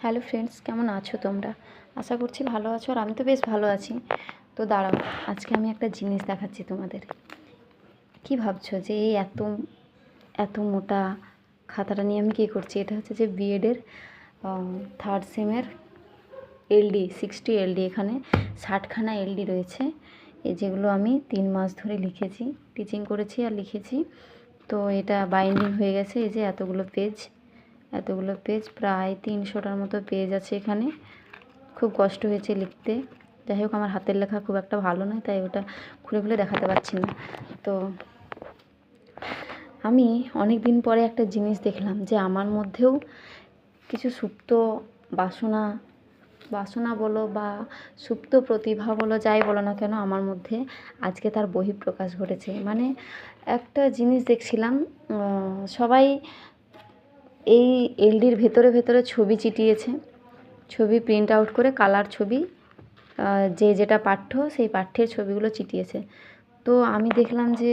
Hello friends, কেমন আছো তোমরা? আশা করছি ভালো আছো, আর আমি তো বেশ ভালো আছি। তো দাঁড়াও, আজকে আমি একটা জিনিস দেখাচ্ছি তোমাদের। কি ভাবছো যে এই এত এত মোটা খাতাটা নিয়ে আমি কী করছি? এটা হচ্ছে যে বিএডের থার্ড সেমের এলডি 60 এলডি। এখানে 60খানা এলডি রয়েছে, এই যেগুলো আমি 3 মাস ধরে লিখেছি, টিচিং করেছি আর লিখেছি। তো এটা বাইন্ডিং হয়ে গেছে। এই যে এতগুলো পেজ প্রায় 300টার মতো পেজ আছে এখানে। খুব কষ্ট হয়েছে লিখতে। যাই হোক, আমার হাতের লেখা খুব একটা ভালো নয়, তাই ওটা খুলে খুলে দেখাতে পারছি না। তো আমি অনেক দিন পরে একটা জিনিস দেখলাম যে আমার মধ্যেও কিছু সুপ্ত বাসনা বলো বা সুপ্ত প্রতিভা বলো, যাই বলো না কেন, আমার মধ্যে আজকে তার বহিঃপ্রকাশ ঘটেছে। মানে একটা জিনিস দেখছিলাম, সবাই এই এলডির ভেতরে ভেতরে ছবি চিটিয়েছে, ছবি প্রিন্ট আউট করে কালার ছবি, যে যেটা পাঠ্য সেই পাঠ্যের ছবিগুলো চিটিয়েছে। তো আমি দেখলাম যে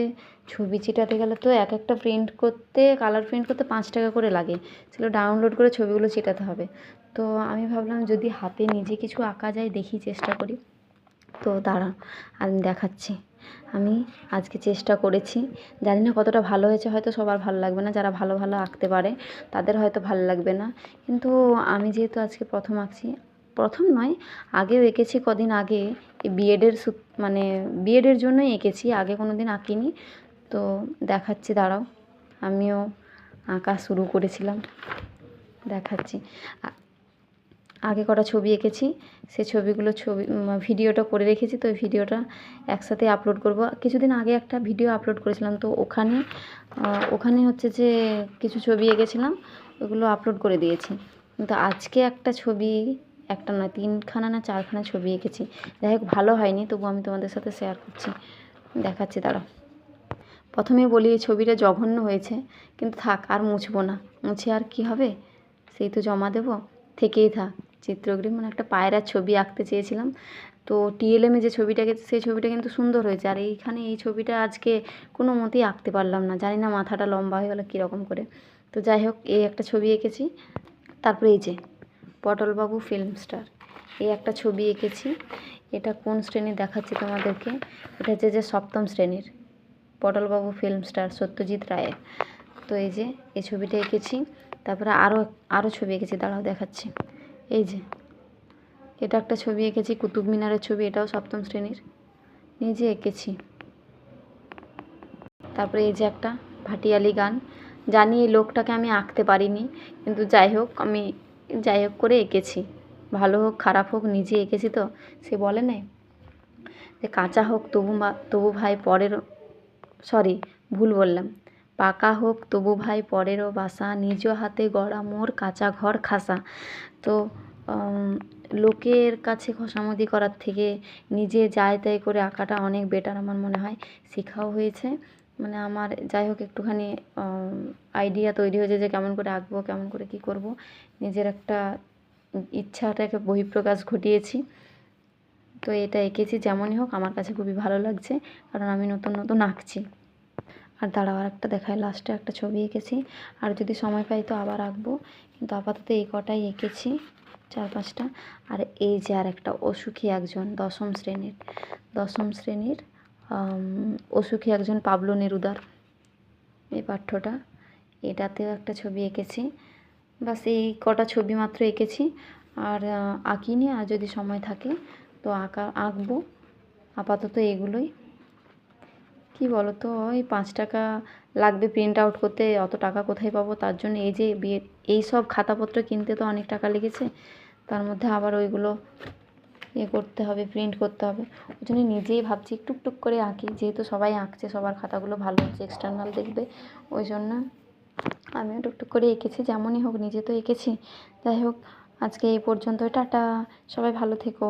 ছবি চিটাতে গেলে তো এক একটা কালার প্রিন্ট করতে 5 টাকা করে লাগে, সেগুলো ডাউনলোড করে ছবিগুলো চিটাতে হবে। তো আমি ভাবলাম যদি হাতে নিজে কিছু আঁকা যায়, দেখি, চেষ্টা করি। তো দাঁড়া, আমি দেখাচ্ছি। আমি আজকে চেষ্টা করেছি, জানি না কতটা ভালো হয়েছে। হয়তো সবার ভালো লাগবে না, যারা ভালো ভালো আঁকতে পারে তাদের হয়তো ভালো লাগবে না। কিন্তু আমি যেহেতু আজকে প্রথম আঁকছি, প্রথম নয়, আগেও এঁকেছি কদিন আগে। এই বিএডের জন্যই এঁকেছি, আগে কোনো দিন আঁকিনি। তো দেখাচ্ছি, দাঁড়াও। আমিও আঁকা শুরু করেছিলাম, দেখাচ্ছি। আগে কটা ছবি এঁকেছি, সেই ভিডিওটা করে রেখেছি। তো ওই ভিডিওটা একসাথে আপলোড করব। কিছুদিন আগে একটা ভিডিও আপলোড করেছিলাম, তো ওখানে হচ্ছে যে কিছু ছবি এঁকেছিলাম, ওগুলো আপলোড করে দিয়েছি। কিন্তু আজকে একটা ছবি, একটা না 3খানা না 4খানা ছবি এঁকেছি। যাই হোক, ভালো হয়নি, তবু আমি তোমাদের সাথে শেয়ার করছি, দেখাচ্ছি, দাঁড়াও। প্রথমে বলি, এই ছবিটা জঘন্য হয়েছে, কিন্তু থাক, আর মুছবো না। মুছে আর কি হবে, সেই তো জমা দেবো, থেকেই থাক। চিত্রগ্রী একটা পায়রার ছবি আঁকতে চেয়েছিলাম। তো টিএলএমে যে ছবিটা এঁকেছি, সেই ছবিটা কিন্তু সুন্দর হয়েছে। আর এইখানে এই ছবিটা আজকে কোনো মতেই আঁকতে পারলাম না, জানি না মাথাটা লম্বা হয়ে গেলো কীরকম করে। তো যাই হোক, এই একটা ছবি এঁকেছি। তারপরে এই যে পটলবাবু ফিল্ম স্টার, এই একটা ছবি এঁকেছি। এটা কোন শ্রেণীর দেখাচ্ছি তোমাদেরকে। এটা হচ্ছে যে 7ম শ্রেণীর পটলবাবু ফিল্ম স্টার, সত্যজিৎ রায়ের। তো এই যে এই ছবিটা এঁকেছি। তারপরে আরও ছবি এঁকেছি, দাঁড়াও দেখাচ্ছি। এই যে এটা একটা ছবি এঁকেছি, কুতুব মিনারের ছবি, এটাও 7ম শ্রেণীর, নিজে এঁকেছি। তারপরে এই যে একটা ভাটিয়ালি গান। জানি এই লোকটাকে আমি আঁকতে পারিনি, কিন্তু যাই হোক করে এঁকেছি। ভালো হোক খারাপ হোক, নিজে এঁকেছি। তো সে বলে না যে কাঁচা হোক তবু ভাই পরেরও, ভুল বললাম, পাকা হোক তবু ভাই পরেরও বাসা, নিজ হাতে গড়া মোর কাঁচা ঘর খাসা। তো লোকের কাছে খসামদি করার থেকে নিজে যাই তাই করে আঁকাটা অনেক বেটার আমার মনে হয়। শেখাও হয়েছে, আমার যাই হোক একটুখানি আইডিয়া তৈরি হয়েছে যে কেমন করে আঁকবো, কেমন করে কী করব। নিজের একটা ইচ্ছাটাকে বহিঃপ্রকাশ ঘটিয়েছি। তো এটা এঁকেছি, যেমনই হোক আমার কাছে খুবই ভালো লাগছে, কারণ আমি নতুন নতুন আঁকছি। আর দাঁড়াও, আর একটা দেখায়, লাস্টে একটা ছবি এঁকেছি। আর যদি সময় পাই তো আবার আঁকবো, কিন্তু আপাতত এই কটাই এঁকেছি, 4-5টা। আর এই যে আর একটা অসুখী একজন, 10ম শ্রেণীর অসুখী একজন, পাবলো নেরুদার, এই পাঠ্যটা। এটাতেও একটা ছবি এঁকেছি। বাস এই কটা ছবি মাত্র এঁকেছি, আর আঁকিনি। আর যদি সময় থাকে তো আঁকবো। আপাতত এগুলোই। কি বলো তো, ওই 5 টাকা লাগবে প্রিন্ট আউট করতে, অত টাকা কোথায় পাবো? তার জন্য এই সব খাতাপত্র কিনতে তো অনেক টাকা লেগেছে, তার মধ্যে আবার ওইগুলো করতে হবে, প্রিন্ট করতে হবে। ওই জন্য নিজেই ভাবছি টুকটুক করে আঁকি, যেহেতু সবাই আঁকছে, সবার খাতাগুলো ভালো হচ্ছে, এক্সটার্নাল দেখবে, ওই জন্য আমিও টুকটুক করে এঁকেছি। যেমনই হোক, নিজে তো এঁকেছি। যাই হোক, আজকে এই পর্যন্ত, টাটা, সবাই ভালো থেকো।